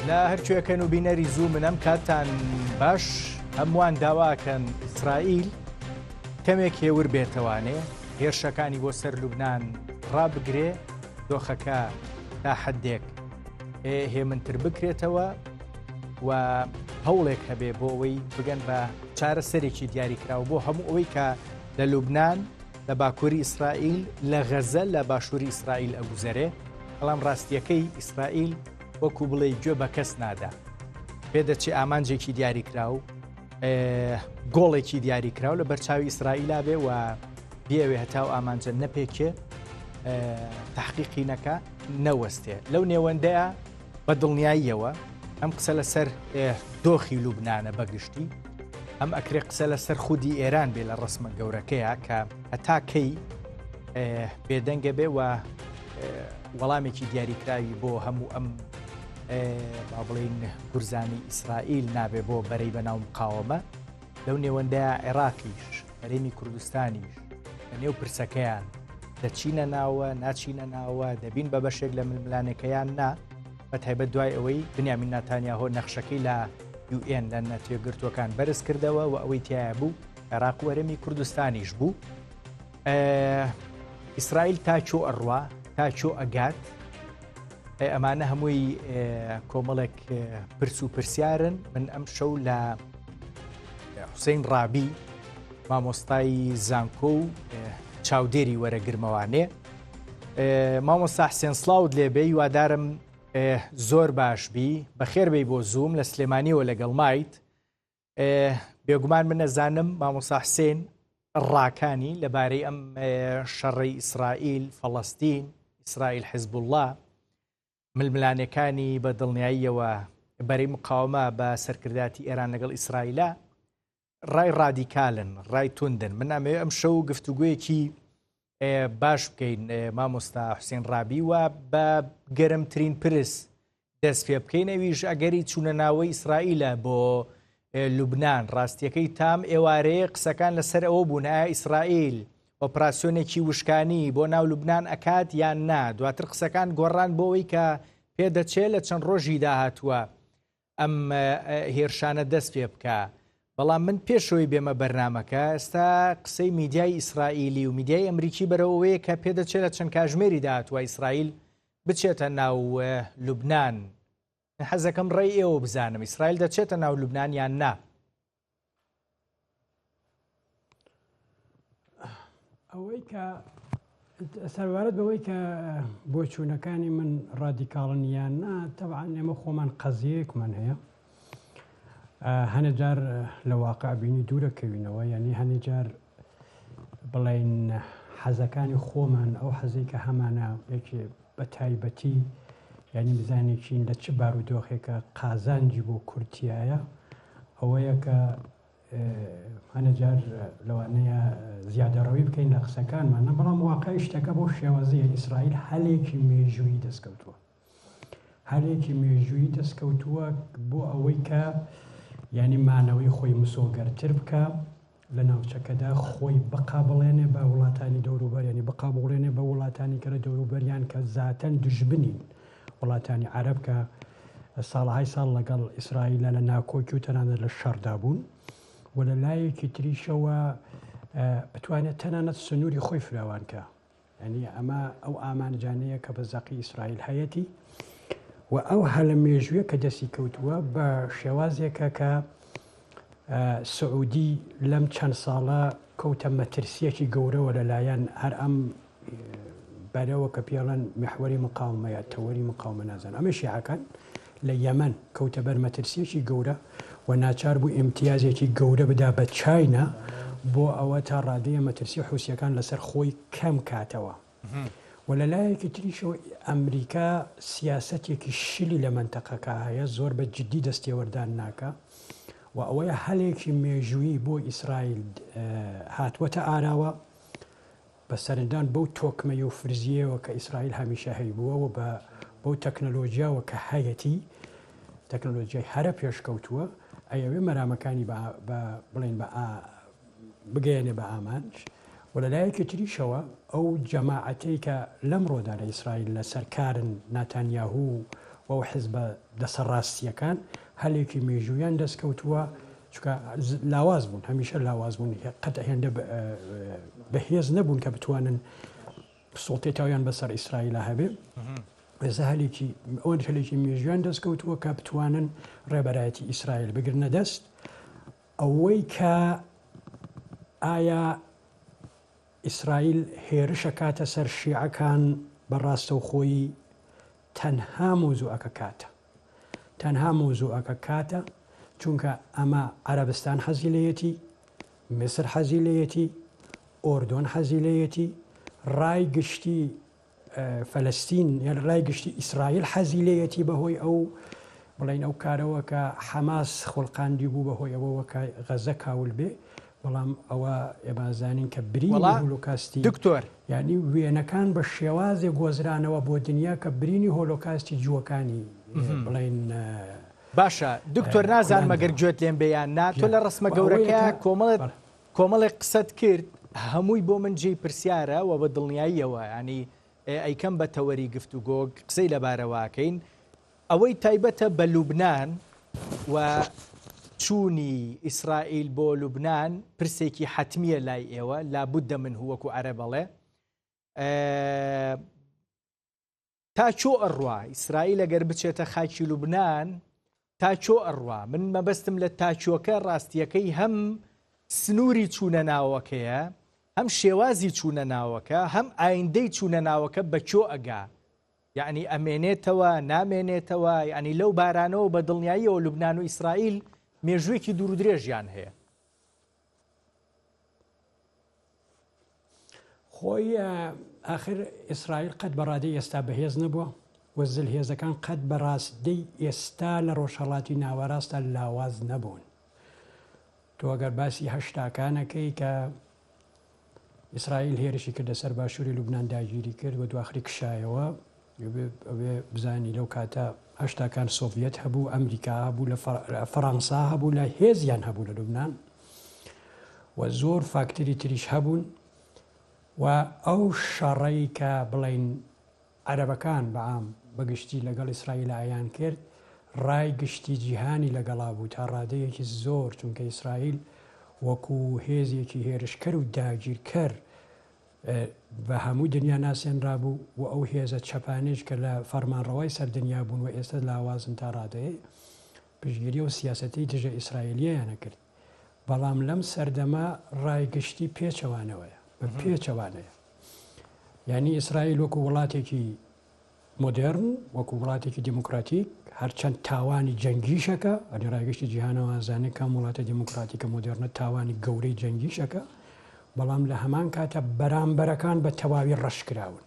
لا هەرچێکەن و بینەری زوو منەم کاتان باش هەمووان داواکەن ئیسرائیل کەمێک هێور بێتەوانێ هێرشەکانی بۆ سەر لوبنان ڕابگرێ دۆخەکە تا حدێک هێمنتر بکرێتەوە و هەوڵێک هەبێ بۆ ئەوەی بگەن بە چارەسەرێکی دیاریکراوە بۆ هەموو ئەوەی کە لە لوبنان لە باکووری ئیسرائیل لە غەزە لە باشووری ئیسرائیل ئەگوزەرێ بەڵام ڕاستیەکەی ئیسرائیل وەکو بڵێ گوێ بە کەس نادا پێدەچی ئامانجێکی دیاریکراو گۆڵێکی دیاریکراو لە بەرچاوی ئیسرائیلا بێ و بێوێ هەتاو ئامانجە نەپێکێ تحقیقی نەکە نەوەستێ لەو نێوەندەیە بە دڵنیاییەوە ئەم قسە لەسەر دۆخی لوبنانە بەگشتی ئەم ئەکرێ قسە لەسەر خودی ئێران بێ لە ڕسمە گەورەکەیە کە هەتاکەی بێدەنگە بێ و وەڵامێکی دیاریکراوی بۆ هەموو ئەم با بڵین گورزانی ئیسرائیل نابێ بۆ بەرەی بەناو مقاومە لەو نێوەندەیە عێراقیش هەرێمی کوردستانیش لە نێو پرسەکەیان دەچینە ناوە ناچینە ناوە دەبین بە بەشێک لە ململانەکەیان نا بە تایبەت دوای ئەوەی بنیامین ناتانیاهۆ نەخشەکەی لە UN لە نەتێگرتوەکان بەرز کردەوە و ئەوەی تایە بوو عێراق و هەرێمی کوردستانیش بوو ئیسرائیل تا چۆ ئەڕوا تا چۆ ئەگات ئەمانە هەمووی کۆمەڵێک پرس و پرسیارن من ئەم شەو لە حوسێن ڕابی مامۆستای زانکۆ و چاودێری وەرەگرمەوانێ مامۆستا حسێن سڵاوت لێبێ هیوادارم زۆر باشبی بەخێر بێی بۆ زووم لە سلێمانیەوە لەگەڵ مایت بێگومان من نەزانم مامۆستا حسێن ڕاکانی لەبارەی ئەم شەڕی ئیسرائیل فەڵەستین ئیسرائیل حیزب الله ململانەکانی بە دڵنیاییەوە بەرەی مقاومە بە سەرکرداتی ئێران لەگەڵ ئیسرائیلە ڕای ڕادیکالن ڕای توندن من ئەمەوێ ئەم شەو گفتوگویەکی باش بکەین مامۆستا حوسێن ڕابی و بە گەرمترین پرس دەست پێ بکەین ئەویش ئەگەری چوونە ناوەی ئیسرائیلە بۆ لوبنان ڕاستیەکەی تام ئێوارەیە قسەکان لەسەر ئەوە بوون ئایا ئیسرائیل ئۆپراسیۆنێکی وشکانی بۆ ناو لوبنان ئەکات یان نا دواتر قسەکان گۆڕان بۆەوەی کە پێدەچێت لە چەند ڕۆژی داهاتووە ئەم هێرشانە دەست پێ بکە بەڵام من پێشەوەی بێمە بەرنمەکە ئێستا قسەی میدیای ئیسرائیلی و میدیای ئەمریکی بەرەوەیە کە پێدەچێت لە چەند کاژمێری داهاتوە ئیسرائیل بچێتە ناو لوبنان حەزەکەم ڕێی ئێوە بزانم ئیسرائیل دەچێتە ناو لوبنان یان نا ئەوەی کە سەروارەت بەوەی کە بۆ چوونەکانی من ڕادیکاڵن یان نا تەبعاً ئێمە خۆمان قەزیەیەکمان هەیە هەنێجار لە واقع بینی دوورەکەوینەوە یعنی هەنێجار بڵێن حەزەکانی خۆمان ئەو حەزەی کە هەمانە یەکێ بە تایبەتی یعنی بزانێکین لە چ بارودۆخێکە قازانجی بۆ کورتایە ئەوەیە کە هەنەجار لەوانەیە زیادەڕەوی بکەین لە قسەکانمانە بەڵام واقعی شتەکە بۆ شێوازیە ئیسرائیل هەلێکی مێژووی دەستکەوتووە هەلێکی مێژووی دەستکەوتووە بۆ ئەوەی کە یعنی مانەوەی خۆی مسۆگەرتر بکە لە ناوچەکەدا خۆی بقابڵێنێ بە وڵاتانی دەوروبەر ینی بقابڵێنێ بە وڵاتانی کە لە دەوروبەریان کە زاتەن دژبنین وڵاتانی عەرەب کە ساڵهای ساڵ لەگەڵ ئیسرائیلە لە ناکۆکی و تەنانەت لە شەڕدا بوون و لە لایەکی تریشەوە بتوانێت تەنانەت سنووری خۆی فراوانکە ینی ئەمە ئەو ئامانجانەیە کە بە زەقی ئیسرائیل هەیەتی و ئەو هەلە مێژوویە کە دەستی کەوتووە بە شێوازێکە کە سعودی لەم چەند ساڵە کەوتە مەترسیەکی گەورەوە لەلایەن هەر ئەم بەرەوە کە پێڵەن محوەری مقاومەیە تەوەری مقاومە نازان ئەمە شیعەکان لە یەمەن کەوتە بەر مەترسیەکی گەورە و ناچار بوو ئیمتیازێکی گەورە بدا بە چاینا بۆ ئەوە تا ڕادەیە مەترسی حوسیەکان لەسەر خۆی کەم کاتەوە و لەلایەکی تریشەوە ئەمریکا سیاسەتێکی شلی لە منتەقەکە هەیە زۆر بە جددی دەستێوەردان ناکە و ئەوەیە هەلێکی مێژووی بۆ ئیسرائیل هاتووەتە ئاراوە بە سەرنجدان بەو تۆکمەی و فرزیەوە کە ئیسرائیل هەمیشە هەیبووەوە بە بەو تەکنەلۆژیاوە کە هەیەتی تەکنەلۆژیای هەرە پێشکەوتووە ئەیەوێ مەرامەکانی بڵێن بگەێنێ بە ئامانج و لەلایەکی تریشەوە ئەو جەماعەتەی کە لەمڕۆدا لە ئیسرائیل لە سەرکارن ناتانیاهوو و حزب دەسەڕاستیەکان هەلێکی مێژویان دەستکەوتووە چکە لاواز بوون هەمیشە لاواز بوون قەت هێندە بەهێز نەبوون کە بتوانن سڵتێتاویان بەسەر ئیسرائیل هەبێ ئێستا هەلێکی ئەوەن هەلێکی مێژویان دەستکەوتووە کە بتوانن ڕێبەرایەتی ئیسرائیل بگرنە دەست ئەوەی کە ئایا ئیسرائیل هێرشە کاتە سەر شیعەکان بەڕاستە و خۆی تەنها مۆزوعەکە کاتە چونکە ئەمە عەرەبستان حەزی لەیەتی میسر حەزی لەیەتی ئۆردۆن حەزی لەیەتی ڕای گشتی فەلەستین یان ڕای گشتی ئیسرائیل حەزی لەیەتی بەهۆی ئەو بڵین ئەو کارەوە کە حەماس خۆڵقاندی بوو بەهۆی ئەوەوە کە غەزە کاول بێ بەڵام ئەوە ئێبازانین کە برینی هۆلۆکاستی دکتۆر یعنی وێنەکان بە شێوازێک گۆزرانەوە بۆ دنیا کە برینی هۆلۆکاستی جووەکانی بڵین باشە دکتۆر نازان مەگەر گوێت لێم بێیان ناتۆ لە ڕسمە گەورەکە کۆمەڵێک قسەت کرد هەمووی بۆ من جێی پرسیارە و بە دڵنیاییەوە ینی ئەیکەم بە تەوەری گفتوگۆ قسەی لەبارەواکەین ئەوەی تایبەتە بە لوبنان و چوونی ئیسرائیل بۆ لوبنان پرسێکی حتمیە لای ئێوە لابودە من وەکو عەرە بەڵێ تا چۆ ئەڕوا ئیسرائیل ئەگەر بچێتە خاکی لوبنان تا چۆ ئەڕوا من مەبەستم لە تاچۆکە ڕاستیەکەی هەم سنووری چوونە ناوەکەیە هەم شێوازی چوونە ناوەکە هەم ئایندەی چوونە ناوەکە بە چۆ ئەگا یعنی ئەمێنێتەوە نامێنێتەوە ینی لەو بارانەوە بە دڵنیاییەوە لوبنان و ئیسرائیل مێژوویەکی دوور و درێژیان هەیە خۆی ئاخر ئیسرائیل قەت بەڕادەی ئێستا بەهێز نەبووە وەزل هێزەکان قەت بەڕاستدەی ئێستا لە ڕۆژهەڵاتی ناوەڕاستە لاواز نەبوون تۆ ئەگەر باسی هەشتاکانەکەی کە ئیسرائیل هێرشی کردە سەر باشووری لوبنان داگیری کرد و دواخری کشایەوە بزانی لەو کاتە هەشتاکان سۆڤێت هەبوو ئەمریکا هەبوو لە فەڕەنسا هەبوو لە هێزیان هەبوو لە لوبنان و زۆر فاکتری تریش هەبوون و ئەو شەڕەی کە بڵین عەرەبەکان بەعام بەگشتی لەگەڵ ئیسرائیل ئایان کرد ڕای گشتی جیهانی لەگەڵا بوو تا ڕادەیەکی زۆر چونکە ئیسرائیل وەکو هێزێکی هێرشکەر و داگیرکەر بە هەموو دنیا ناسێنرا بوو و ئەو هێزە چەپانێش کە لە فەرمانڕەوای سەردنیا بوون و ئێستا لاوازن تا ڕادەیە پشگیری و سیاسەتی دژە ئیسرائیلیەیانە کرد بەڵام لەم سەردەما ڕایگشتی پێچەوانەوەیە بە پێچەوانەیە یعنی ئیسرائیل وەکو وڵاتێکی مۆدرن وەکو وڵاتێکی دموکراتیک هەرچەند تاوانی جەنگیشەکە ئەنی ڕایگەشتی جیهانەوە زانێت کام وڵاتە دموکراتیکە مۆدرنە تاوانی گەورەی جەنگیشەکە بەڵام لە هەمان کاتە بەرامبەرەکان بە تەواوی ڕەشکراون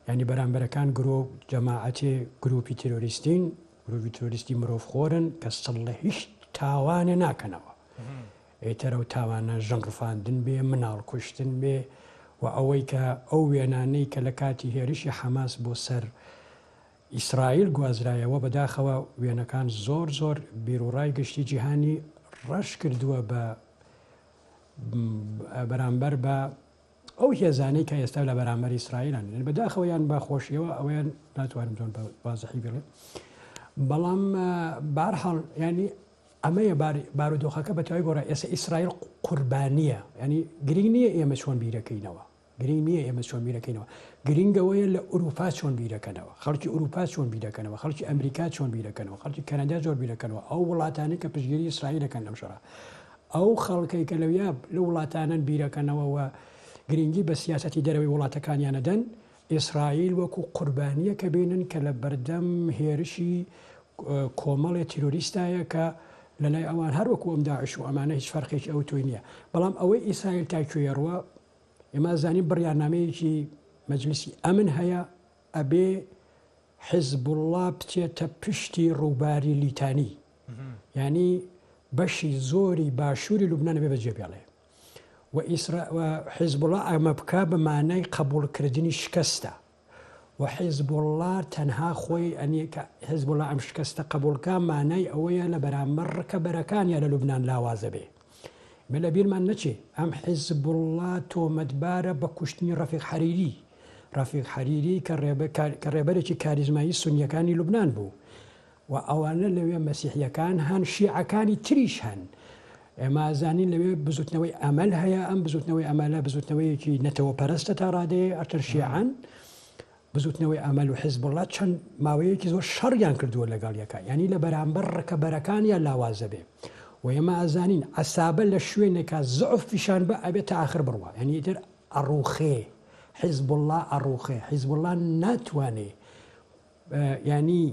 ینی بەرامبەرەکان گرۆ جەماعەتێ گروپی تیرۆریستین گروپی تیرۆریستی مرۆڤخۆرن کە سڵ لە هیچ تاوانێ ناکەنەوە ئێتەرە و تاوانە ژەنگڕفاندن بێ مناڵ کوشتن بێ و ئەوەی کە ئەو وێنانەی کە لە کاتی هێرشی حەماس بۆ سەر ئیسرائیل گوازرایەوە بەداخەوە وێنەکان زۆر زۆر بیرروڕای گشتی جیهانی ڕەش کردووە بە بەرامبەر بە ئەو هێزانەی کە ئێستا لە بەرامبەر ئیسرائیلان بەداخەوە یان باخۆشیەوە ئەویان ناتوانم زۆن بازەحی بڵێ بەڵام بەهەرحاڵ ینی ئەمەیە بارودۆخەکە بەتەواوی گۆڕای ئێستا ئیسرائیل قوربانیە ینی گرنگ نییە ئێمە چۆن بیرەکەینەوە گرنگ نییە ئێمە چۆن بیرەکەینەوە گرنگەوەیە لە ئوروپا چۆن بیرەکەنەوە خەڵکی ئوروپا چۆن بیرەکەنەوە خەڵکی ئەمریکا چۆن بیرەکەنەوە خەڵکی کەنەدا زۆر بیرەکەنەوە ئەو وڵاتانی کە پشتگیری ئیسرائیلەکەن لەم شەڕە ئەو خەڵکەی کە لەویا لە وڵاتانن بیرەکەنەوە و گرنگی بە سیاسەتی دەرەوەی وڵاتەکانیانەدەن ئیسرائیل وەکو قوربانیە کە بینن کە لە بەردەم هێرشی کۆمەڵی تیرۆریستایە کە لەلای ئەوان هەروەکو ئەم داعش و ئەمانە هیچ فەرقێکی ئەو توی نییە بەڵام ئەوەی ئیسرائیل تاکوێڕوە ئێمە زانین بڕیارنامەیەکی مەجلیسی ئەمن هەیە ئەبێ حیزبوڵڵا بچێتە پشتی ڕووباری لیتانی ینی بەشی زۆری باشووری لوبنان بێ بەجێ بێڵێ و حیزبوڵڵا ئەمە بکە بە مانای قبولکردنی شکستە و حیزبوڵڵا تەنها خۆی ئەنیکە حیزبوڵڵا ئەم شکستە قبولکە مانای ئەوەیە لە بەرامبەر ڕکەبەرەکانیان لە لوبنان لاوازە بێ مە لە بیرمان نەچێ ئەم حیزبوڵڵا تۆمەتبارە بە کوشتنی ڕەفیق حەریری ڕەفیق حەریری کە ڕێبەرێکی کاریزمایی سونیەکانی لوبناان بوو و ئەوانە لەوێ مەسیحیەکان هەن شیعەکانی تریش هەن. ئێمە ئازانین لەوێ بزوتنەوەی ئەمەل هەیە، ئەم بزوتنەوەی ئەمەلە بزوتنەوەیەکی نەتەوە پەرستە تا ڕادەیە ئەتر شیعان بزوتنەوەی ئەمەل و حیزبوڵڵات چەند ماوەیەکی زۆر شەڕیان کردووە لەگەڵ یەکە، ینی لە بەرامبەر ڕکەبەرەکانیان لاوازە بێ و ئێمە ئازانین ئەسابە لە شوێنێکە زعفیشان بە ئەبێت تا ئاخر بڕوە، ینی ئیتر ئەڕوخێ حیزبوڵڵا ئەڕوخێ حیزبوڵڵا ناتوانێ ینی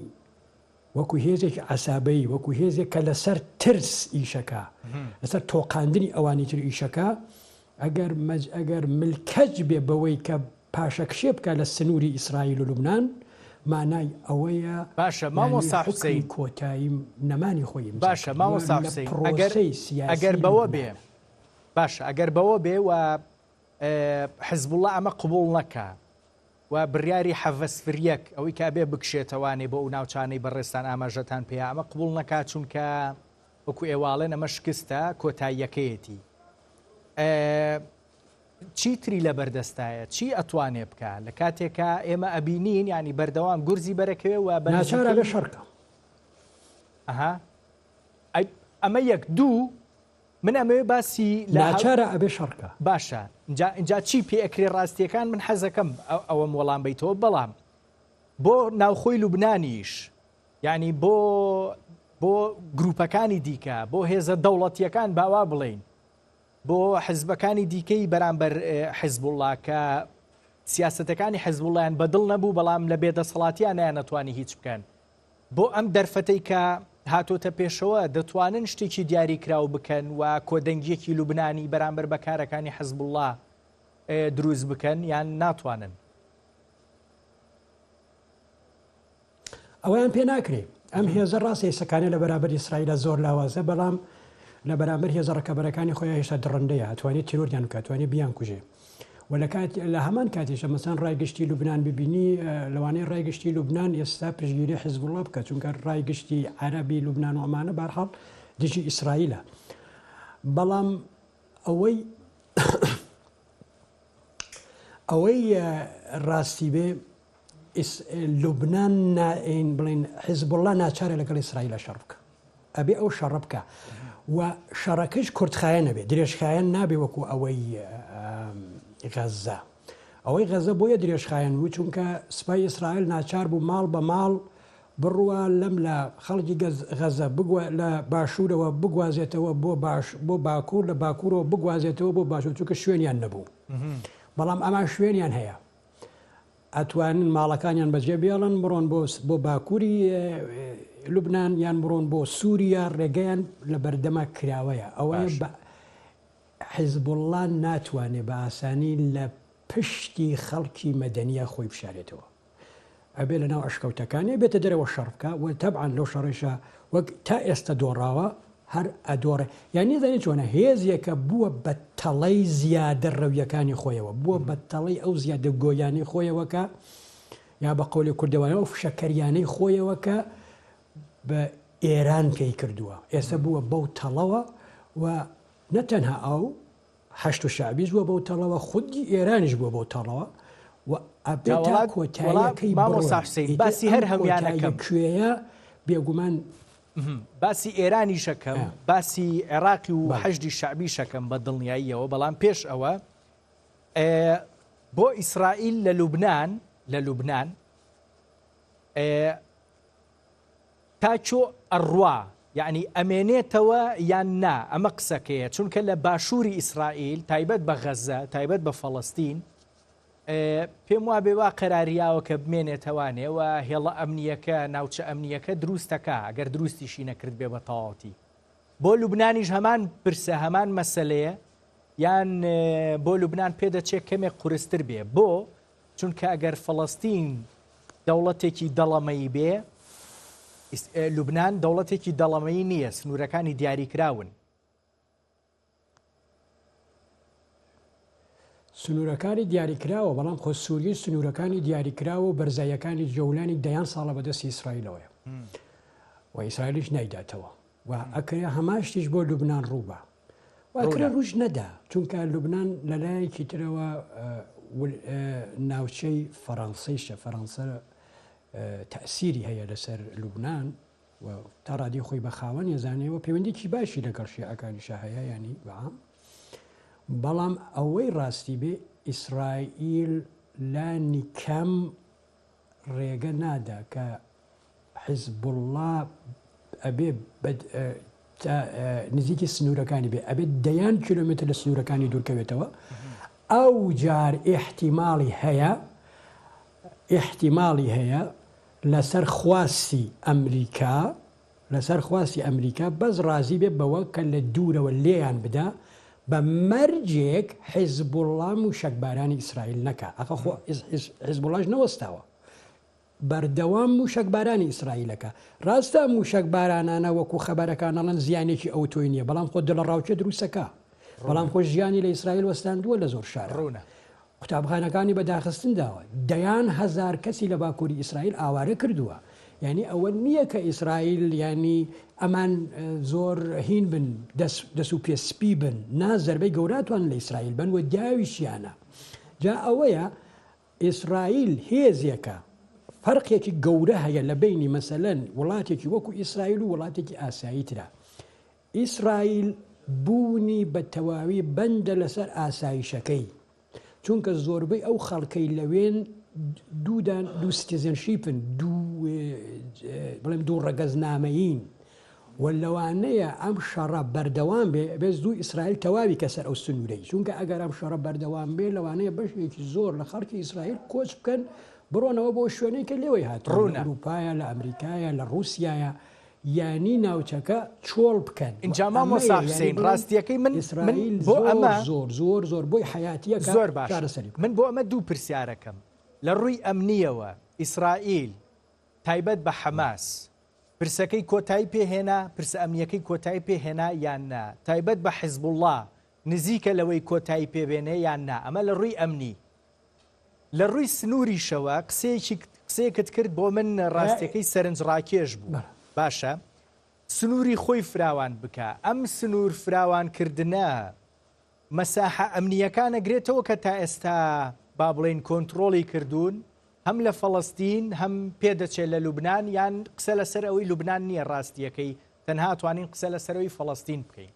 وەکو هێزێکی عسابەی وەکو هێزێک کە لەسەر ترس ئیشەکە لەسەر تۆقااندنی ئەوانی تر ئیشەکە ئەگەر ملکەج بێ بەوەی کە پاشەکشێ بکە لە سنووری ئیسرائیل و لوبناان مانای ئەوەیە باشە مامۆستا حوسەین کۆتایی نەمانی خۆی باشە مامۆستا حوسەین ئەگەر بەوە بێ باشە ئەگەر بەوە بێ و حیزبوڵڵا ئەمە قبول نەکە و بڕیاری حەڤەسفریەک ئەوەی کا بێ بکشێتەوانێ بۆ ئەو ناوچانەی بەڕێستان ئاماژەتان پێیا ئەمە قبول نەکات چونکە وەکو ئێواڵێن ئەمە شکستە کۆتاییەکەیەتی. چی تری لە بەردەستایە چی ئەتوانێ بکە لە کاتێکە ئێمە ئەبینین ینی بەردەوام گورزی بەرەکەوێ و ناچارە بێ شەڕکە ئەمە یەک دوو من ئەمەوێ باسی ناچارە ئەبێ شەڕکە باشە اینجا چی پێ ئەکرێ ڕاستیەکان من حەزەکەم ئەوەم وەڵام بیتەوە بەڵام بۆ ناوخۆی لوبنانیش ینی بۆ گروپەکانی دیکە بۆ هێزە دەوڵەتیەکان باوا بڵین بۆ حزبەکانی دیکەی بەرامبەر حیزبوڵڵا کە سیاسەتەکانی حیزبوڵڵایان بەدڵ نەبوو بەڵام لە بێدەسەڵاتیان نەتوانی هیچ بکەن بۆ ئەم دەرفەتەی کە هاتۆتە پێشەوە دەتوانن شتێکی دیاریکراو بکەن و کۆدەنگیەکی لوبنانی بەرامبەر بەکارەکانی حیزبوڵڵا دروست بکەن یان ناتوانن ئەویان پێ ناکرێ ئەم هێزە ڕاستی سەکانە لە بەرامبەر ئیسرائیلە زۆر لاوازە بەڵام لە بەرامبەر هێزە ڕکەبەرەکانی خۆیان هێشتا دڕندەیە ئەتوانێت تیرۆریان بکات توانێت بیان کوژێ و لە هەمان کاتێشە مەسەن ڕایگەشتی لوبنان ببینی لەوانەیە ڕایگەشتی لوبنان ئێستا پشگیری حیزبوڵڵا بکە چونکە ڕایگەشتی عەرەبی لوبنان و ئەمانە بەرحاڵ دژی ئیسرائیلە بەڵام ئەوەی ڕاستی بێ لوبنان بڵین حیزبوڵڵا ناچارە لەگەڵ ئیسرائیلە شەڕ بکە ئەبێ ئەو شەڕ بکە و شەڕەکەش کورتخایە نەبێت درێژخایەن نابێ وەکو ئەوەی غەزە ئەوەی غەزە بۆیە درێژخایەن بوو چونکە سوپای ئیسرائیل ناچار بوو ماڵ بە ماڵ بڕوە لەم لە خەڵکی غەزە لە باشوورەوە بگوازێتەوە بۆ باکوور لە باکوورەوە بگوازێتەوە بۆ باشوور چونکە شوێنیان نەبوو بەڵام ئەمان شوێنیان هەیە ئەتوانن ماڵەکانیان بەجێ بێڵن بڕۆن بۆ باکووری لوبنان یان بڕۆن بۆ سووریا ڕێگەیان لە بەردەما کراوەیە ئەوەیە حیزبوڵڵا ناتوانێت بە ئاسانی لە پشتی خەڵکی مەدەنیە خۆی بشارێتەوە ئەبێ لە ناو عشکەوتەکانی بێتە دەرەوە شەڕکە و تەبعاً لەو شەڕێشە وەک تا ئێستا دۆڕاوە هەر ئەدۆڕێ یانی زانێت چۆنە هێزیەکە بووە بە تەڵەی زیادە ڕەویەکانی خۆیەوە بووە بە تەڵەی ئەو زیادە گۆیانەی خۆیەوەکە یا بە قەولی کوردەوانەوە فشەکەریانەی خۆیەوەکە بە ئێران پێی کردووە ئێستا بووە بەو تەڵەوە و نەتەنها ئەو هەشت و شعبیش بووە بەو تەڵەوە خودی ئێرانیش بووە بەو تەڵەوە و ئەبێت کۆتاییەکەی باسی هەر هەمویانەکەم کوێیە بێگومان باسی ئێرانی شەکەم باسی عێراقی و حەشدی شعبی شەکەم بە دڵنیاییەوە بەڵام پێش ئەوە بۆ ئیسرائیل لە لوبنان تاچۆ ئەڕوا یعنی ئەمێنێتەوە یان نا ئەمە قسەکەیە چونکە لە باشووری ئیسرائیل تایبەت بە غەزە تایبەت بە فەڵەستین پێم وا بێ وا قەراریاوە کە بمێنێتەوانێ و هێڵە ئەمنیەکە ناوچە ئەمنیەکە دروستەکە ئەگەر دروستیشی نەکرد بێ بە تەواوەتی بۆ لوبنانیش هەمان پرسە هەمان مەسەلەیە یان بۆ لوبنان پێدەچێت کەمێک قورستر بێ بۆ چونکە ئەگەر فەڵەستین دەوڵەتێکی دەڵەمەی بێ لوبنان دەوڵەتێکی دەڵەمەی نییە سنوورەکانی دیاریکراون سنوورەکانی دیاریکراوە بەڵام خۆ سووری سنوورەکانی دیاریکراوە و بەرزایەکانی جەولانی دەیان ساڵە بەدەستی ئیسرائیلەوەیە و ئیسرائیلیش نایداتەوە و ئەکرێ هەماشتیش بۆ لوبنان ڕووبە و ئەکرێ ڕوژ نەدا چونکە لوبنان لەلایەکی ترەوە ناوچەی فەڕەنسیشە فەڕەنسا تەسیری هەیە لەسەر لوبناان و تا ڕادی خۆی بە خاوەن ێزانەوە پەیوەندێکی باشی لەگەڵ شیعەکانیشە هەیە ینی بەعام بەڵام ئەوەی ڕاستی بێ ئیسرائیل لانی کەم ڕێگە نادا کە حیزب الله ئەبێ نزیکی سنوورەکانی بێ ئەبێت دەیان کیلومتر لە سنوورەکانی دوورکەوێتەوە ئەو جار ئیحتیماڵی هەیە لەسەر خواستی ئەمریکا بەس ڕازی بێ بەوە کە لە دوورەوە لێیان بدا بە مەرجێک حیزب الله موشکبارانی ئیسرائیل نەکا حیزب اللهش نەوەستاوە بەردەوام موشکبارانی ئیسرائیلەکە ڕاستە موشکبارانانە وەکو خەبەرەکان ئەڵەن زیانێکی ئەو تۆی نییە بەڵام خۆ دڵە ڕاوچە دروستەکە بەڵام خۆ ژیانی لە ئیسرائیل وەستاندووە لە زۆر شار قوتابخانەکانی بەداخستن داوە دەیان هەزار کەسی لە باکووری ئیسرائیل ئاوارە کردووە یعنی ئەوە نییە کە ئیسرائیل ینی ئەمان زۆر هین بن دەست و پێسپی بن نازەربەی گەوراتوان لە ئیسرائیل بن و داویشیانە جا ئەوەیە ئیسرائیل هێزیەکە فەرقێکی گەورە هەیە لە بینی مەسەلەن وڵاتێکی وەکو ئیسرائیل و وڵاتێکی ئاسایی ترا ئیسرائیل بوونی بە تەواوی بەندە لەسەر ئاسایشەکەی چونکە زۆربەی ئەو خەڵکەی لەوێن دوو سیتیزنشیپن بڵێم دوو ڕەگەزنامەیین و لەوانەیە ئەم شەڕە بەردەوام بێ بێز دوو ئیسرائیل تەواوی کەسەر ئەو سنوورەی چونکە ئەگەر ئەم شەڕە بەردەوام بێ لەوانەیە بەشێکی زۆر لە خەڵکی ئیسرائیل کۆچ بکەن بڕۆنەوە بۆ شوێنەی کە لێوەی هاتوون لە ئەوروپایە لە ئەمریکایە لە رووسایە یانی ناوچەکە چۆڵ بکەن اینجا مامۆستا حوسێن ڕاستیەکەی من بۆ ئەمە زۆر بۆی حیاتیەکە زۆر باش من بۆ ئەمە دوو پرسیارەکەم لە ڕووی ئەمنیەوە ئیسرائیل تایبەت بە حەماس پرسەکەی کۆتایی پێهێنا پرسە ئەمنیەکەی کۆتایی پێهێنا یان نا تایبەت بە حیزب الله نزیکە لەوەی کۆتایی پێبێنێ یان نا ئەمە لە ڕووی ئەمنی لە ڕووی سنووریشەوە قسەیەکت کرد بۆ من ڕاستیەکەی سەرنجڕاکێش بوو باشە سنووری خۆی فراوان بکە ئەم سنوور فراوانکردنە مەساحە ئەمنیەکان ئەگرێتەوە کە تا ئێستا با بڵێن کۆنتترۆڵی کردوون هەم لە فەڵەستین هەم پێدەچێت لە لوبناان یان قسە لەسەر ئەوەی لوبناان نییە ڕاستیەکەی تەنها توانین قسە لەسەرەوەی فەڵەستین بکەین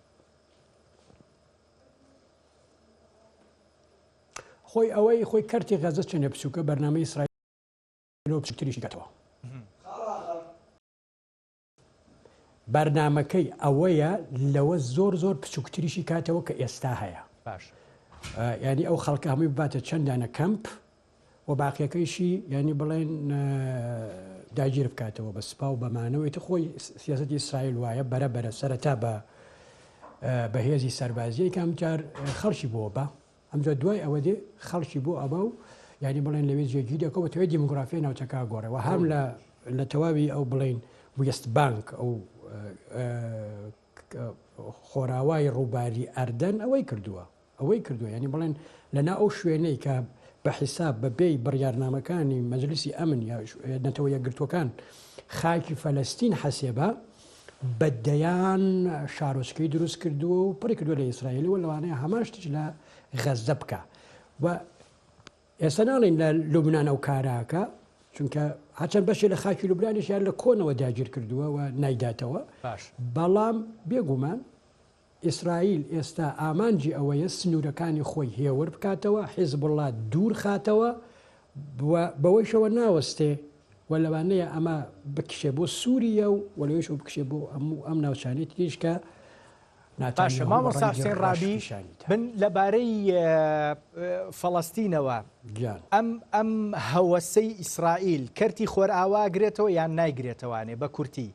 خۆی کەرتی غەزە چنە بچووکە بەرنامەی ئیسرائیل بچووکتریشی کاتەوە بەرنمەکەی ئەوەیە لەوە زۆر بچووکتریشی کاتەوە کە ئێستا هەیە باش ینی ئەو خەڵکە هەمووی بباتە چەندانە کەمپ و باقیەکەیشی ینی بڵێن داگیر بکاتەوە بە سپا و بەمانەوەیتە خۆی سیاسەتی ئیسرائیل وایە بەرە سەرەتا بەهێزی سەربازیە کە ئەمجار خەڵکی بۆ بە ئەمجا دوای ئەوە دێ خەڵکی بۆ ئەبە و ینی بڵێن لەوێ جێگی دەکەوە تەوەی دیموگرافیای ناوچەکە گۆڕێەوە هەم لە تەواوی ئەو بڵێن ویست بانک ئەو خۆراوای ڕووباری ئەردەن ئەوەی کردووە ینی بڵێن لەنا ئەو شوێنەی کە بە حیساب بەبێی بڕیارنامەکانی مەجلیسی ئەمن یا نەتەوە یەکگرتوەکان خاکی فەلەستین حەسێبە بەدەیان شارۆچکەی دروست کردووە و پڕی کردووە لە ئیسرائیل و لەوانەیە هەماشتش لە غەزە بکە و ئێستا ناڵین لە لوبناان ئەو کاراکە چونکە هەچەند بەشێ لە خاکی لوبنانیش یان لە کۆنەوە داگیر کردووە و نایداتەوە بەڵام بێگومان ئیسرائیل ئێستا ئامانجی ئەوەیە سنوورەکانی خۆی هێور بکاتەوە حیزب الله دوور خاتەوە بەوەیشەوە ناوەستێ و لەوانەیە ئەمە بکشێ بۆ سووریە و وەلەوەیش بکشێ بۆ ئەم ناوچانێت دیشکە باشە مامۆستا حوسێن ڕابی من لەبارەی فەڵەستینەوە ئەم هەوەسەی ئیسرائیل کەرتی خۆرئاواگرێتەوە یان نایگرێتەوانێ بە کورتی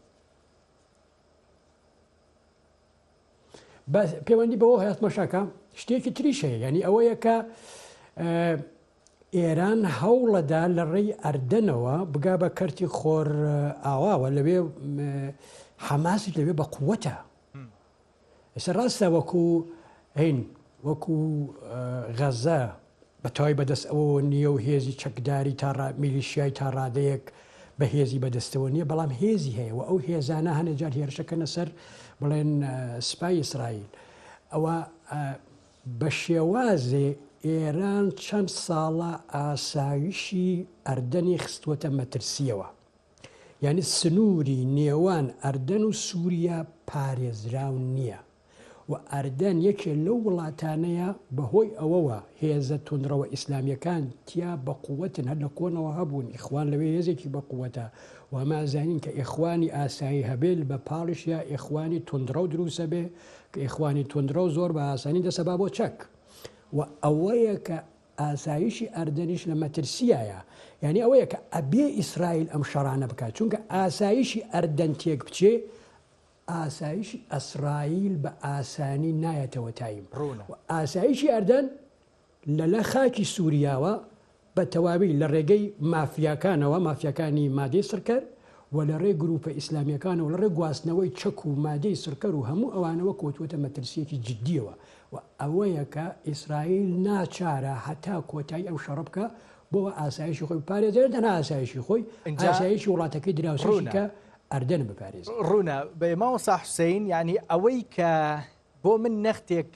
پەیوەندی بەوە هەیەمەشاکە شتێکی تریش هەیە ینی ئەوەیە کە ئێران هەوڵەدا لە ڕێی ئەردەنەوە بگا بە کەرتی خۆر ئاواوە لەوێ حەماسی لەوێ بە قووەتە ئێستا ڕاستە وەکو غەزە بەتەواوی بەدەست ئەوە نییە و هێزی چەکداری میلیشیای تا ڕادەیەک بە هێزی بەدەستەوە نییە بەڵام هێزی هەیە و ئەو هێزانە هەنێجار هێرشەکەنە سەر بڵێن سپای ئیسرائیل ئەوە بە شێوازێ ئێران چەند ساڵە ئاسایشی ئەردەنی خستوەتە مەترسیەوە، یعنی سنووری نێوان ئەردەن و سووریا پارێزراو نییە و ئەردەن یەکێ لەو وڵاتانەیە بەهۆی ئەوەوە هێزە تونندڕەوە ئیسلامیەکان تیا بە قووەتن هەر لە کۆنەوە هەبوون ئیخوان لەوێ هێزێکی بە قووەتە وامازانین کە ئیخوانی ئاسایی هەبێت بە پاڵش یا ئیخوانی تونندڕە و دروسە بێ کە ئیخوانی تونندڕە و زۆر بە ئاسانی دەسەبا بۆ چەک و ئەوەیە کە ئاسایشی ئەردەنیش لە مەترسیایە، یعنی ئەوەیە کە ئەبێ ئیسرائیل ئەم شەڕانە بکات چونکە ئاسایشی ئەردەن تێک بچێ ئاسایشی ئەسرائیل بە ئاسانی نایەتەوە تایم ئاسایشی ئەردەن لە خاکی سووریاوە بە تەواوی لە ڕێگەی مافیاکانەوە مافیەکانی مادەی سڕکەر و لە ڕێ گروپە ئیسلامیەکانەوە لە ڕێ گواستنەوەی چەک و مادەی سڕکەر و هەموو ئەوانەوە کۆتوەتە مەترسیەکی جددیەوە و ئەوەیە کە ئیسرائیل ناچارە هەتا کۆتایی ئەو شەڕ بکە بۆەوە ئاسایشی خۆی پارێزێت دەنا ئاسایشی خۆی ئاسایشی وڵاتەکەی دراوسێکی کە ئەردەن بپارێز ڕوونە بە مامۆستا حوسەین ینی ئەوەی کە بۆ من نەختێک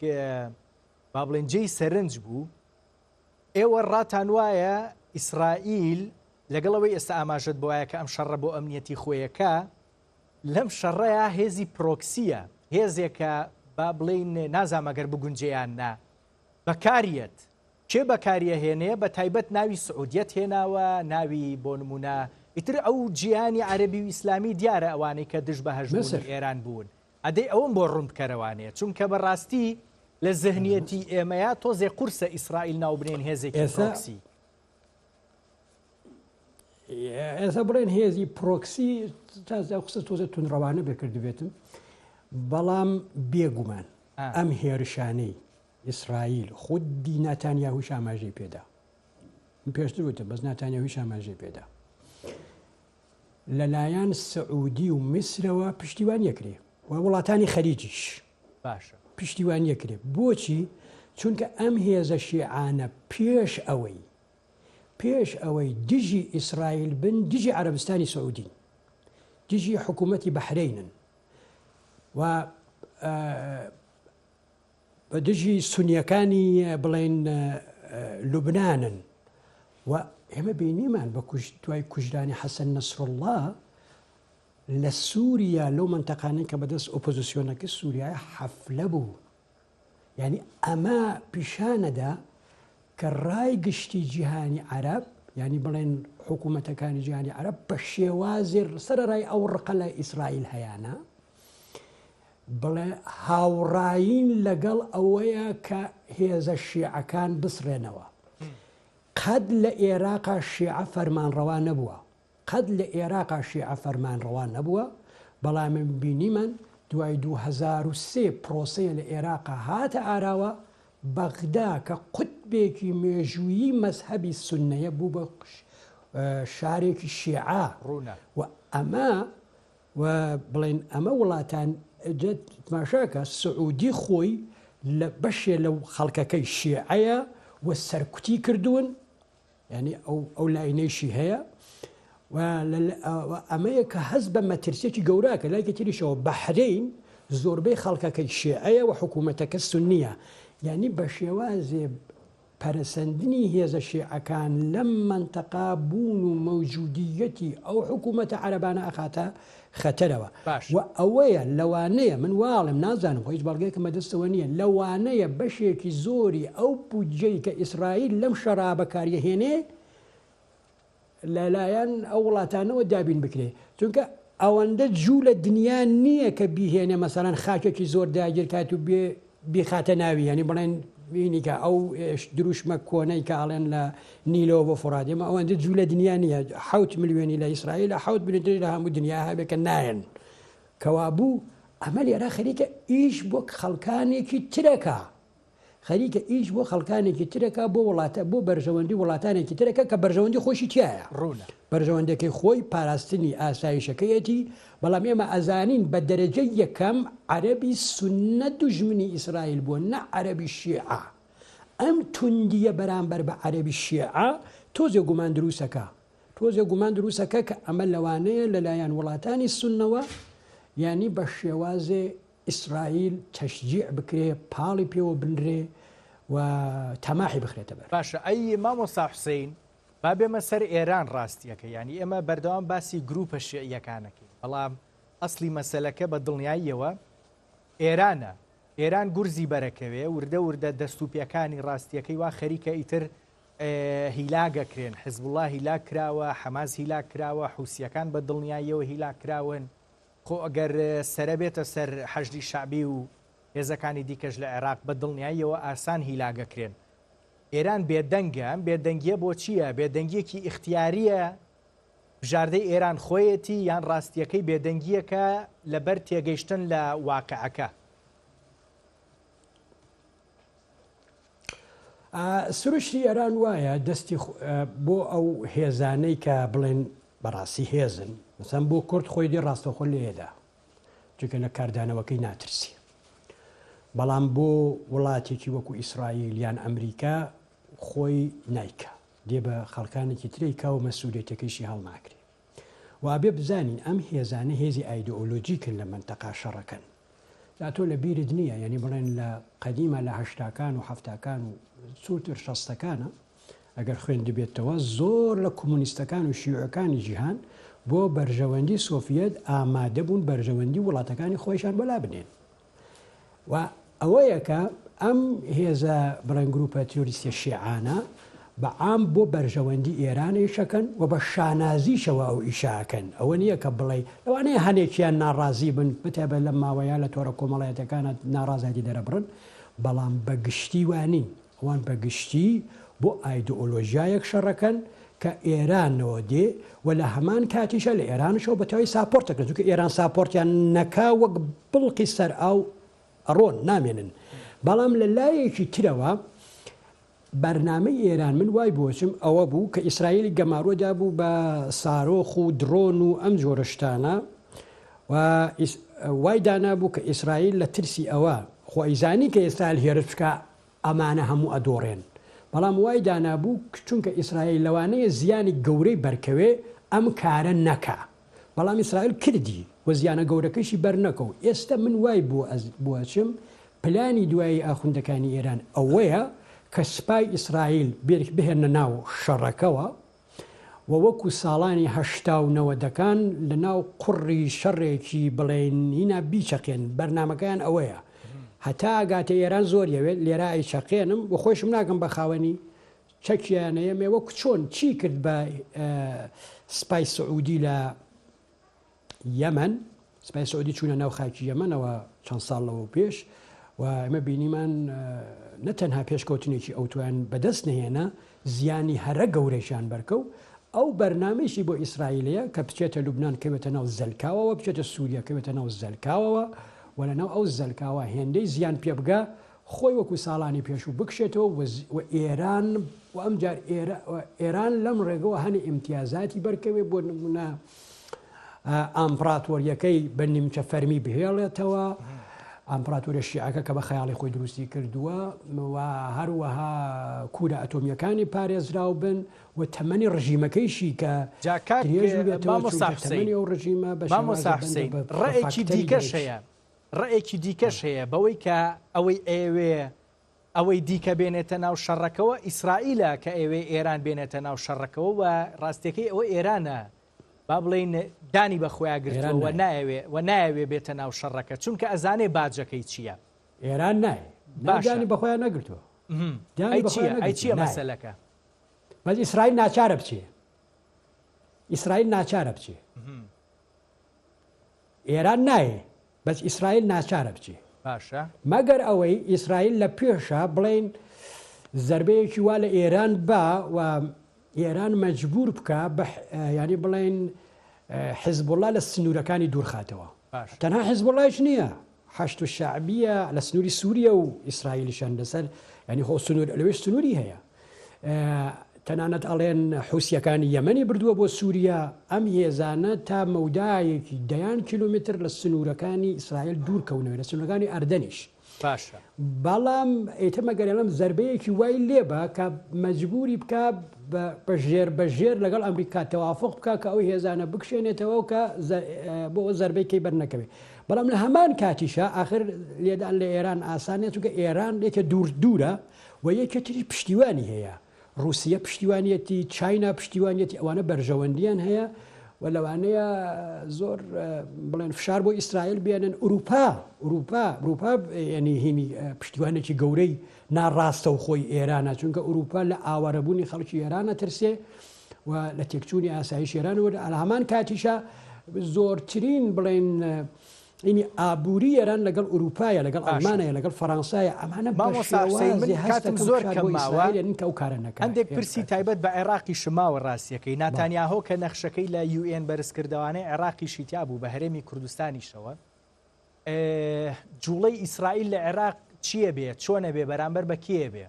با بڵێن جێی سەرنج بوو ئێوە ڕاتان وایە ئیسرائیل لەگەڵەوەی ئێستا ئاماژت بۆ وایە کە ئەم شەڕە بۆ ئەمنیەتی خۆیەکە لەم شەڕەیە هێزی پرۆکسیە هێزێکە با بڵین نازامەگەر بگونجێیان نا بەکاریەت کێ بەکاریە هێنێ بە تایبەت ناوی سعودیەت هێناوە ناوی بۆ نمونە ئیتر ئەو جیهانی عەرەبی و ئیسلامی دیارە ئەوانەی کە دژ بە هەژمونی ئێران بوون ئەدەی ئەوم بۆ ڕوون بکەرەوانەیە چونکە بەڕاستی لە زەهنیەتی ئێمەیە تۆزێ قورسە ئیسرائیل ناوبرێن هێزێکی پرۆکسی ئێستا بڵێن هێزی پرۆکسی قسە تۆزە تونڕەوانە بێکردبێتم بەڵام بێگومان ئەم هێرشانەی ئیسرائیل خودی ناتانیاهویش ئاماژەی پێدا پێشتر وتە بەس ناتانیاهویش ئاماژەی پێدا لەلایەن سعودی و میسرەوە پشتیوان یەکرێ و وڵاتانی خەلیجیش باشە پشتیوان یەکرێ بۆچی چونکە ئەم هێزە شیعانە پێش ئەوەی دژی ئیسرائیل بن دژی عەرەبستانی سعودی دژی حکوومەتی بەحرەینن و بە دژی سونیەکانی بڵێن لوبنانن و ئێمە بینیمان بە دوای کوژرانی حەسەن نەسڕڵڵا لە سووریا لەو منتەقانەی کە بەدەست ئۆپۆزیسیۆنەکە سووریای حەفلە بوو یعنی ئەمە پیشانەدا کە ڕای گشتی جیهانی عەرەب ینی بڵێن حکوومەتەکانی جیهانی عەرەب بە شێوازێ سەرەڕای ئەو ڕقە لە ئیسرائیل هەیەە بڵێ هاوڕاین لەگەڵ ئەوەیە کە هێزە شیعەکان بسڕێنەوە قەد لە ئێراقا شیعە فەرمانڕەوا نەبووە قەد لە ئێراقا شیعە فەرمانڕەوا نەبووە بەڵام بینیمان دوای 2003 پرۆسەیە لە ئێراقا هاتە ئاراوە بەغدا کە قوتبێکی مێژوویی مەزهەبی سوننەیە بوو بە شارێکی شیعە و ئەمە و بڵێن ئەمە وڵاتان تماشاکە سعودی خۆی لە بەشێ لەو خەڵکەکەی شیعەیە و سەرکوتی کردوون ینی ئەو لاینەیشی هەیە و ئەمەیە کە هەز بە مەترسێکی گەوراکە لایکە تریشەوە بەحرەین زۆربەی خەڵکەکەی شیعەیە و حکوومەتەکە سوننیە یعنی بە شێوازێ پەرسەندنی هێزە شیعەکان لەم منتەقا بوون و مەوجودیەتی ئەو حکوومەتە عەرەبانە ئەخاتە خەتەرەوە و ئەوەیە لەوانەیە من واڵم نازانم هیچ بەڵگەیەکە مەدەستەوە نییە لەوانەیە بەشێکی زۆری ئەو بودجەی کە ئیسرائیل لەم شەڕا بەکاریە هێنێ لەلایەن ئەو وڵاتانەوە دابین بکرێ چونکە ئەوەندە جوو لە دنیا نییە کە بیهێنێ مەسەڵەن خاکێکی زۆر داگیر کات و بخاتە ناوی ینی بڵێن بینیکە ئەو دروشمە کۆنەی کاڵێن لە نیلەوە بۆ فڕادێمە ئەوەندە جوو لە دنیا نییە 7 ملیۆنی لە ئیسرائیل لە 7 ملیۆنی لە هەموو دنیا هەبێکە نایەن کەوابوو ئەمە لێرە خەریکە ئیش بۆ خەڵکانێکی ترەکە خەریکە ئیش بۆ خەڵکانێکی ترەکە بۆ وڵاتە بۆ بەرژەوەندی وڵاتانێکی ترەکە کە بەرژەوەندی خۆشی تایە بەرژەوەندەکەی خۆی پاراستنی ئاسایشەکەیەتی بەڵام ئێمە ئەزانین بە دەرەجەی یەکەم عەرەبی سوننە دوژمنی ئیسرائیل بووە نە عەرەبی شیعە ئەم توندیە بەرامبەر بە عەرەبی شیعە تۆزێ گومان دروسەکە کە ئەمە لەوانەیە لەلایەن وڵاتانی سوننەوە ینی بە شێوازێ ئیسرائیل تەشجیع بکرێ پاڵی پێوە بنرێ و تەماحی بخرێتە بەر. باشە ئەی مامۆستا حوسێین با بێمە سەر ئێران ڕاستیەکە، ینی ئێمە بەردەوام باسی گروپە شیعیەکانەکەی، بەڵام ئەسلی مەسەلەکە بە دڵنیاییەوە ئێرانە. ئێران گورزی بەرەکەوێ وردە وردە دەستوپیەکانی ڕاستیەکەی وا خەریکە ئیتر هیلاگەکرێن، حزب الله هیلاک کراوە، حەماس هیلاک کراوە، حوسیەکان بە دڵنیاییەوە هیلاک کراون. خۆ ئەگەر سەرە بێتە سەر حەشدی شعبی و هێزەکانی دیکەش لە عێراق بە دڵنیاییەوە ئاسان هیلاگەکرێن. ئێران بێدەنگە، ئەم بێدەنگیە بۆ چییە؟ بێدەنگیەکی ئیختیاریە بژاردەی ئێران خۆیەتی یان ڕاستیەکەی بێدەنگیەکە لەبەر تێگەیشتن لە واقعەکە؟ سروشتی ئێران وایە دەستی بۆ ئەو هێزانەی کە بڵێن بەڕاستی هێزن، مثلا بۆ کورد خۆی دی ڕاستەخۆ لێدا چونکە لە کاردانەوەکەی ناترسی، بەڵام بۆ وڵاتێکی وەکو ئیسرائیل یان ئەمریکا خۆی نایکە، دێ بە خەڵکانێکی تریکا و مەسوولێتەکەیشی هەڵناکرێ. وابێ بزانین ئەم هێزانە هێزی ئایدئۆلۆجیکن لە منتەقا شەڕەکەن. تۆ لە بیرت نییە، ینی بڵێن لە قەدیمە لە هەشتاکان و هەفتاکان و چوتر شەستەکانە ئەگەر خوێن دەبێتەوە زۆر لە کۆمونیستەکان و شیوعەکانی جیهان بۆ بەرژەوەندی سۆڤیەت ئامادە بوون بەرژەوەندی وڵاتەکانی خۆیشان بەلا بنێن. و ئەوەیەکە ئەم هێزە بڵێن گروپە تیۆریستە شیعانە بەعام بۆ بەرژەوەندی ئێرانیشەکەن و بە شانازیشەوە ئەو ئیشاکەن. ئەوە نییە کە بڵێ لەوانەیە هەنێکیان ناڕازی بن بتێبە لە ماوەیە لە تۆرە کۆمەڵایەتەکانە ناڕازایەتی دەرەبڕن، بەڵام بەگشتی وانین ئەوان بەگشتی بۆ ئایدئۆلۆژیایەک شەڕەکەن کە ئێرانەوە دێ و لە هەمان کاتیشە لە ئێرانشەوە بەتەوەی ساپۆرتەکە، چونکە ئێران ساپۆرتیان نەکا وەک بڵقی سەر ئاو ئەڕۆن نامێنن. بەڵام لە لایەکی ترەوە بەرنامەی ئێران من وای بۆچم ئەوە بوو کە ئیسرائیلی گەماڕۆدا بوو بە سارۆخ و درۆن و ئەم جۆرەشتانە، و وای دانابوو کە ئیسرائیل لە ترسی ئەوە خۆئیزانی کە ئێسرائیل هێرش بکە ئەمانە هەموو ئەدۆڕێن، بەڵام وای دانابوو چونکە ئیسرائیل لەوانەیە زیانی گەورەی بەرکەوێ ئەم کارە نەکا، بەڵام ئیسرائیل کردی و زیانە گەورەکەشی بەرنەکەو. ئێستا من وای بۆچم پلانی دوایی ئاخوندەکانی ئێران ئەوەیە کە سپای ئیسرائیل بهێنە ناو شەڕەکەوە و وەکو ساڵانی هەشتا و نەوەدەکان لە ناو قوڕی شەڕێکی بڵێن هینا بیچەقێن. بەرنمەکەیان ئەوەیە هەتا ئاگاتە ئێران زۆر یەوێت لێرە ئەیچەقێنم و خۆشم ناکەم بە خاوەنی چەکیانەیە مێ وەکو چۆن چی کرد بە سپای سعودی لە یەمەن. سپای سعودی چوونە ناو خاکی یەمەنەوە چەند ساڵ لەوە پێش، و ئەمە بینیمان نەتەنها پێشکەوتنێکی ئەوتوان بەدەست نهێنا زیانی هەرە گەورەشان بەرکە و ئەو بەرنامەیەشی بۆ ئیسرائیلەیە کە بچێتە لوبنان کەوێتە ناو زەلکاوەوە، بچێتە سووریا کەوێتە ناو زەلکاوەوە، و لە ناو ئەو زەلکاوە هێندەی زیان پێ بگا خۆی وەکو ساڵانی پێش و بکشێتەوە و ئێران و ئەمجار ئێران لەم ڕێگەوە هەنی ئیمتیازاتی بەرکەوێ بۆ نمونە ئامپراتۆریەکەی بە نیمچە فەرمی بهێڵێتەوە، ئەمپراتۆری شیعەکە کە بە خەیاڵی خۆی دروستی کردووە، و هەروەها کورە ئەتۆمیەکانی پارێزراو بن و تەمەنی ڕژیمەکەیشی کە ڕژیمە ڕێکی دیکەش هەیە، ڕێکی دیکەش هەیە بەوەی کە ئەوەی دیکە بێنێتە ناو شەڕەکەەوە ئیسرائیلە کە ئێوەی ئێران بێنێتە ناو شەڕەکەەوە و ڕاستیەکەی ئەوە ئێرانە با بڵێن دانی بە خۆیان گرتووە و نایەوێ بێتە ناو شەڕەکە چونکە ئەزانێ باجەکەی چییە. ئێران نایدانی بە خۆیان نەگرتووە. ئەی چییە مەسەلەکە؟ بەس ئیسرائیل ناچارە بچێ، ئیسرائیل ناچارە بچێ، ئێران نایە بەس ئیسرائیل ناچارە بچێ. باشە مەگەر ئەوەی ئیسرائیل لە پێشە بڵێن زەربەیەکی وا لە ئێران با و ئێران مەجبور بکە ینی بڵێن حزب الله لە سنوورەکانی دوورخاتەوە. تەنها حزب اللهش نییە، حەشد و شعبیە لە سنووری سووریە و ئیسرائیلیشان لەسەر ینی خۆ سنوور لەوێ سنووری هەیە. تەنانەت ئەڵێن حوسیەکانی یەمەنی بردووە بۆ سووریا. ئەم هێزانە تا مەودایەکی دەیان کیلومتر لە سنوورەکانی ئیسرائیل دوورکەونەوە، لە سنوورەکانی ئەردەنیش. باشە بەڵام ئێتەمەگەرێڵم زەربەیەکی وای لێبە کە مەجبوری بکە بەژێر لەگەڵ ئەمریکا تەوافق بکە کە ئەو هێزانە بکشێنێتەوە کە بۆ زەربەیەکی بەرنەکەوێت. بەڵام لە هەمان کاتیشە ئاخر لێدان لە ئێران ئاسانێت چونکە ئێران لێکە دوورە و یەکێتری پشتیوانی هەیە رووسیا پشتیوانیەتی چاینا پشتیوانیەتی ئەوانە بەرژەوەندیان هەیە و لەوانەیە زۆر بڵێن فشار بۆ ئیسرائیل بێنن ئوروپا ینی هینی پشتیوانێکی گەورەی ناڕاستە و خۆی ئێرانە چونکە ئوروپا لە ئاوارەبوونی خەڵکی ئێرانە ترسێ و لە تێکچوونی ئاسایش ئێرانەوە لە هەمان کاتیشە زۆرترین بڵێن اینی ئابووری ئێران لەگەڵ ئوروپایە لەگەڵ ئەڵمانەیە لەگەڵ فەڕەنسایە ئەمانە کاتم زۆر کەماوە ئەو کارە نەکەن هەندێک پرسی تایبەت بە عێراقی شماوە ڕاستیەکەی ناتانیاهۆ کە نەخشەکەی لە UN بەرزکردوانەی عێراقی شیتیا بوو بە هەرێمی کوردستانیشەوە جوڵەی ئیسرائیل لە عێراق چییە بێت چۆنە بێ بەرامبەر بە کێ بێ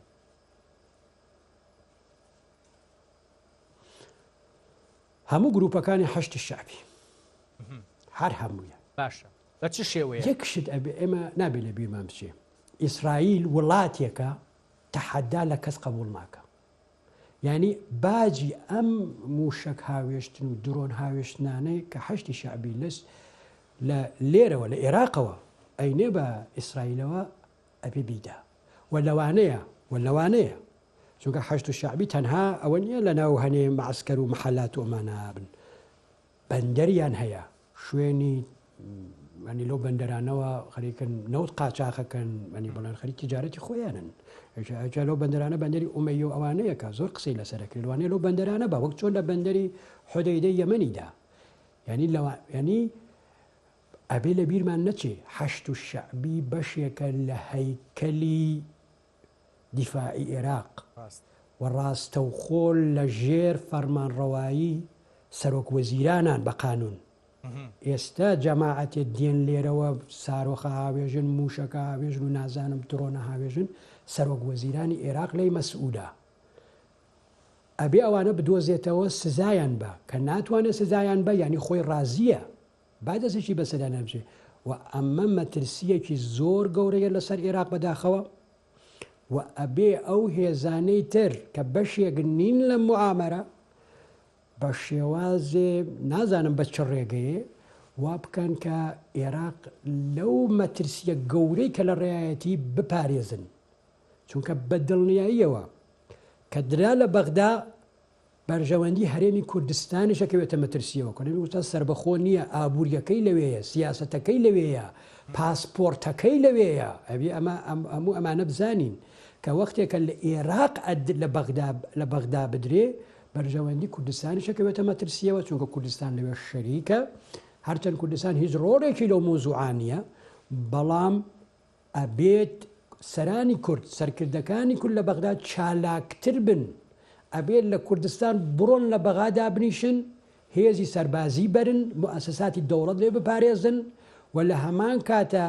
هەموو گروپەکانی حەشتی شعبی هەر هەموویە باشە بە چ شێوەیە یەکشت ئەبێ ئێمە نابێ لە بیرمان بچێ ئیسرائیل وڵاتێکە تەحەدا لە کەس قبول ناکە یعنی باجی ئەم موشک هاوێشتن و درۆن هاوێشتنانەی کە حەشتی شعبی لەس لە لێرەوە لە عێراقەوە ئەینێ بە ئیسرائیلەوە ئەبێ بیدا و لەوانەیە چونکە حەشت و شعبی تەنها ئەوە نییە لە ناو هەنێ معسکەر و محەلات و ئەمانە بن بەندەریان هەیە شوێنی ئەنی لەو بەندەرانەوە خەریکن نەوت قاچاقەکەن ئەنی بەڵێن خەریک تیجارەتی خۆیانن لەو بەندەرانە بەندەری ئومەیە و ئەوانەیە کە زۆر قسەی لەسەرەکرد لەوانەیە لەو بەندەرانە بە وەک چۆن لە بەندەری حودەیدەی یەمەنیدا ینی ئەبێ لە بیرمان نەچێ حەشت و شعبی بەشێکە لە هەیکەلی دیفاعی عێراق و ڕاستەوخۆ لە ژێر فەرمانڕەوایی سەرۆک وەزیرانان بە قانون ئێستا جەماعەتێ دێن لێرەوە سارۆخە هاوێژن موشەکە هاوێژن و نازانم درۆنە هاوێژن سەرۆک وەزیرانی عێراق لەی مەسئودا ئەبێ ئەوانە بدۆزێتەوە سزایان بە کە ناتوانێت سزایان بە ینی خۆی ڕازیە با دەستێکی بەسەدا نەبژێ و ئەمە مەترسیەکی زۆر گەورەیە لەسەر عێراق بەداخەوە و ئەبێ ئەو هێزانەی تر کە بەشێک نین لە موعامەرە بە شێوازێ نازانم بە چ ڕێگەیە وا بکەن کە عێراق لەو مەترسیە گەورەی کە لە ڕێایەتی بپارێزن چونکە بە دڵنیاییەوە کە درا لە بەغدا بەرژەوەندی هەرێمی کوردستانی شەکەوێتە مەترسیەوە کۆنەمی وتە سربەخۆ نییە ئابوووریەکەی لەوەیە سیاسەتەکەی لەوەیە پاسپۆرتەکەی لەوەیە ئەبێ هەموو ئەمانە بزانین کە وەختێکە لە عێراق لە بەغدا بدرێ بەرژەوەندی کوردستانی شەکەوێتە مەترسیەوە چونکە کوردستان لەوێ شەریکە هەرچەند کوردستان هیچ ڕۆڵێکی لەو مۆزوعانیە بەڵام ئەبێت سەرانی کورد سەرکردەکانی کورد لە بەغدا چالاکتر بن ئەبێت لە کوردستان بڕۆن لە بەغادا بنیشن هێزی سەربازی بەرن موسساتی دەوڵەت لێ بپارێزن و لە هەمان کاتە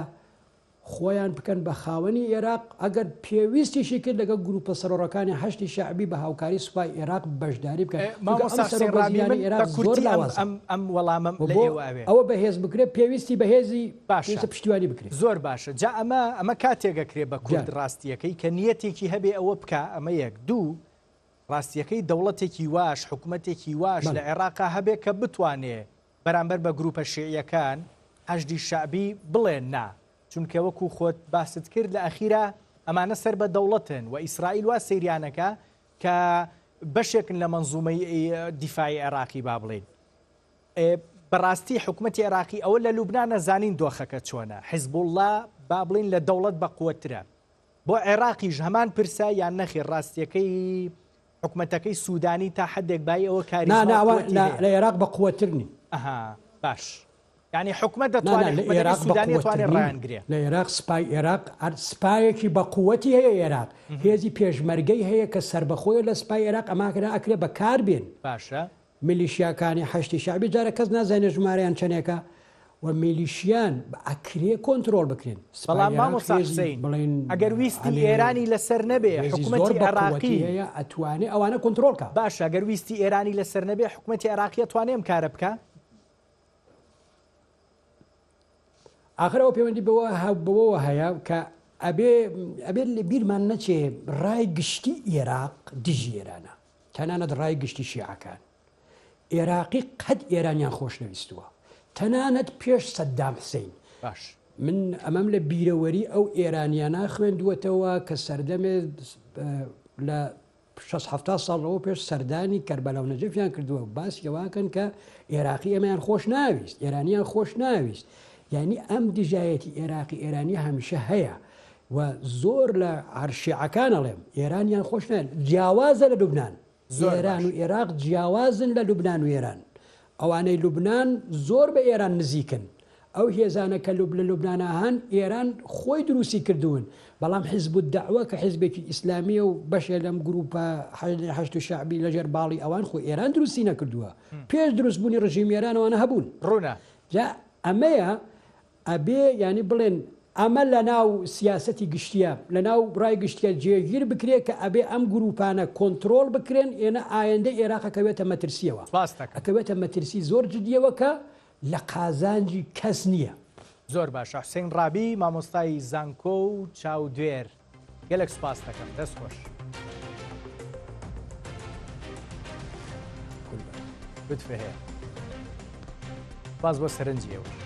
خۆیان بکەن بە خاوەنی عێراق ئەگەر پێویستیشی کرد لەگە گروپە سەرۆڕەکانی حەشتی شعبی بە هاوکاری سوپای عێراق بەشداری بکەن ئەم وەڵامم ئەوە بەهێز بکرێت پێویستی بەهێزی باشە پشتیوانی بکرێت زۆر باشە جا ئەمە کاتێگەکرێ بە کورد ڕاستیەکەی کە نیەتێکی هەبێ ئەوە بکە ئەمە یەک دوو ڕاستیەکەی دەوڵەتێکی واش حکوومەتێکی واش لە عێراقا هەبێ کە بتوانێ بەرامبەر بە گروپە شیعیەکان حەشدی شعبی بڵێن نا چونکە وەکو خۆت باست کرد لە ئەخیرا ئەمانە سەر بە دەوڵەتن و ئیسرائیل وا سەیریانەکە کە بەشێکن لە مەنزومەی دیفاعی عێراقی با بڵێن بەڕاستی حکوومەتی عێراقی ئەوە لە لوبنان نەزانین دۆخەکە چۆنە حیزبوڵڵا با بڵین لە دەوڵەت بە قووەترە بۆ عێراقیش هەمان پرسە یان نەخێ ڕاستیەکەی حکوومەتەکەی سوودانی تا حدێک بای ئەوە کاری لە عێراق بە قووەترنی باش يعني حكومة دەتوانێت سودانی توانێت ڕایانگرێ لە عێراق سپای عێراق سپایەکی بە قووەتی هەیە عێراق هێزی پێشمەرگەی هەیە کە سربەخۆی لە سپای عێراق ئەماکەدا ئەکرێ بەکار بێن باشە میلیشیاکانی حەشتی شعبی جارە کەس نازانێت ژمارەیان چەندێکە و میلیشیان ئەکرێ کۆنتترۆل بکرێن بەڵام مامۆستاحسین ئەگەر ویستی ئێرانی لەسەر نەبێ حکوومەتی عێراقی هەیە ئەتوانێت ئەوانە کۆنتترۆلکە باش ئەگەر ویستی ئێرانی لەسەر نەبێ حکوومەتی عێراقی ئەتوانێم کارە بکە ئاخرەوە پەیوەندی بەوە هەیە کە ئەبێت لە بیرمان نەچێ ڕای گشتی عێراق دژی ئێرانە تەنانەت ڕای گشتی شیعەکان عێراقی قەت ئێرانیان خۆش نەویستووە تەنانەت پێش سەدام حوسێن من ئەمەم لە بیرەوەری ئەو ئێرانیانە خوێندووەتەوە کە سەردەمێ لە 6 ساڵەوە پێش سەردانی کەربەلا و نەجەفیان کردووە باسیەوەکەن کە عێراقی ئەمەیان خۆش ناویست ئێرانیان خۆش ناویست یعنی ئەم دژایەتی عێراقی ئێرانی هەمیشە هەیە و زۆر لە عەرشیعەکان ئەڵێم ئێرانیان خۆش نایە جیاوازە لە لوبنان ئێران و عێراق جیاوازن لە لوبنان و ئێران ئەوانەی لوبنان زۆر بە ئێران نزیکن ئەو هێزانە کە لە لوبنانە هەن ئێران خۆی دروستی کردوون بەڵام حیزب الدەعوە کە حیزبێکی ئیسلامیە و بەشێ لەم گروپە هەشت شعبی لەژێر باڵی ئەوان خۆی ئێران دروستی نەکردووە پێش دروستبوونی ڕژیم ئێرانەوەنە هەبوون ڕوونە جا ئەمەیە ئەبێ ینی بڵێن ئەمە لە ناو سیاسەتی گشتیە لە ناو ڕای گشتیە جێگیر بکرێت کە ئەبێ ئەم گروپانە کۆنتترۆل بکرێن ئێنە ئایندە عێراقەکەوێتە مەترسیەوە ئەکەوێتە مەترسی زۆر جدیەوە کە لە قازانجی کەس نییە. زۆر باشە حوسێن ڕابی مامۆستای زانکۆ و چاودێر گەلێک سوپاس دەکەم دەست خۆش بتفێ هەیە باز بۆ سەرنجیەوە.